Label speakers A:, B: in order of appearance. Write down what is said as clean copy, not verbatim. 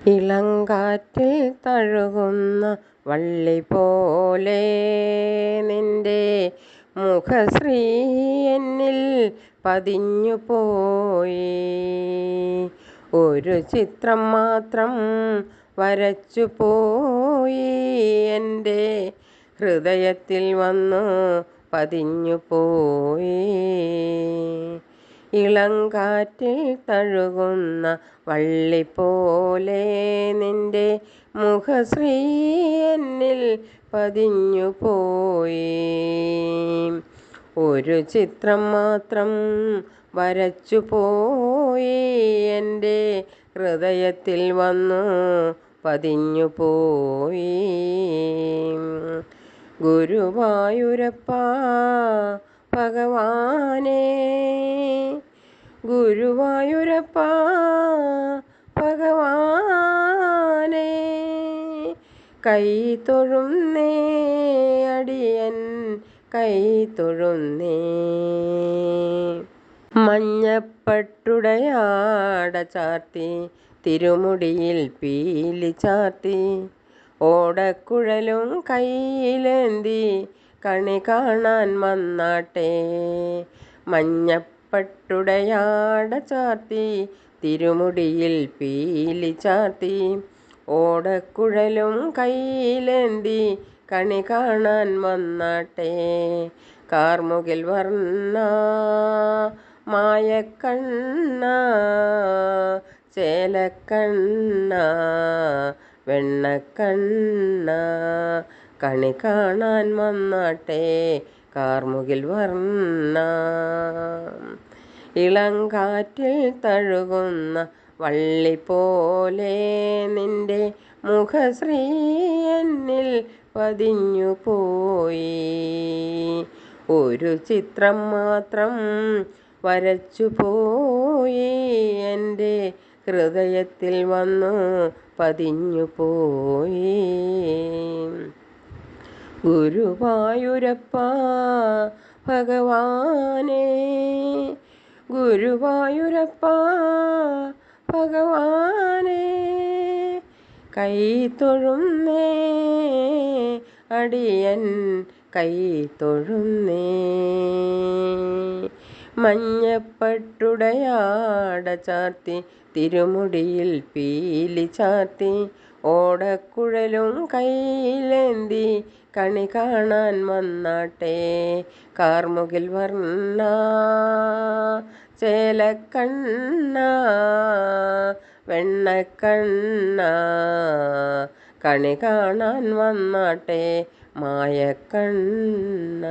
A: ഇളങ്കാറ്റിൽ തഴുകുന്ന വള്ളി പോലെ നിന്റെ മുഖശ്രീ എന്നിൽ പതിഞ്ഞു പോയി. ഒരു ചിത്രം മാത്രം വരച്ചു പോയി, എൻ്റെ ഹൃദയത്തിൽ വന്നു പതിഞ്ഞു പോയി. ഇളങ്കാറ്റിൽ തഴുകുന്ന വള്ളി പോലെ നിന്റെ മുഖശ്രീ എന്നിൽ പതിഞ്ഞു പോയി. ഒരു ചിത്രം മാത്രം വരച്ചു പോയി, എൻ്റെ ഹൃദയത്തിൽ വന്നു പതിഞ്ഞു പോയി. ഗുരുവായൂരപ്പാ ഭഗവാനേ, ഗുരുവായൂരപ്പാ ഭഗവാനേ, കൈ തൊഴുന്നേ അടിയൻ കൈ തൊഴുന്നേ. മഞ്ഞപ്പട്ടുടയാട ചാർത്തി തിരുമുടിയിൽ പീലി ചാർത്തി, ഓടക്കുഴലും കയ്യിലേന്തി കണി കാണാൻ വന്നാട്ടെ. മഞ്ഞപ്പട്ടുടയാട ചാർത്തി തിരുമുടിയിൽ പീലി ചാർത്തി, ഓടക്കുഴലും കയ്യിലേന്തി കണി കാണാൻ വന്നാട്ടെ. കാർമുകിൽ വർണ്ണ മായക്കണ്ണ, ചേലക്കണ്ണ വെണ്ണക്കണ്ണ, കണി കാണാൻ വന്നാട്ടെ കാർമുകിൽ വർണ്ണ. ഇളങ്കാറ്റിൽ തഴുകുന്ന വള്ളി പോലെ നിന്റെ മുഖശ്രീ എന്നിൽ പതിഞ്ഞു പോയി. ഒരു ചിത്രം മാത്രം വരച്ചു പോയി, എൻ്റെ ഹൃദയത്തിൽ വന്നു പതിഞ്ഞു പോയി. ഗുരുവായൂരപ്പാ ഭഗവാനേ, ഗുരുവായൂരപ്പാ ഭഗവാനേ, കൈ തൊഴുന്നേ അടിയൻ കൈ തൊഴുന്നേ. മഞ്ഞപ്പട്ടുടയാട ചാർത്തി തിരുമുടിയിൽ പീലി ചാർത്തി, ഓടക്കുഴലും കയ്യിലേന്തി കണി കാണാൻ വന്നാട്ടെ. കാർമുകിൽ വർണ്ണ ചേലക്കണ്ണ വെണ്ണക്കണ്ണ, കണി കാണാൻ വന്നാട്ടെ മായക്കണ്ണ.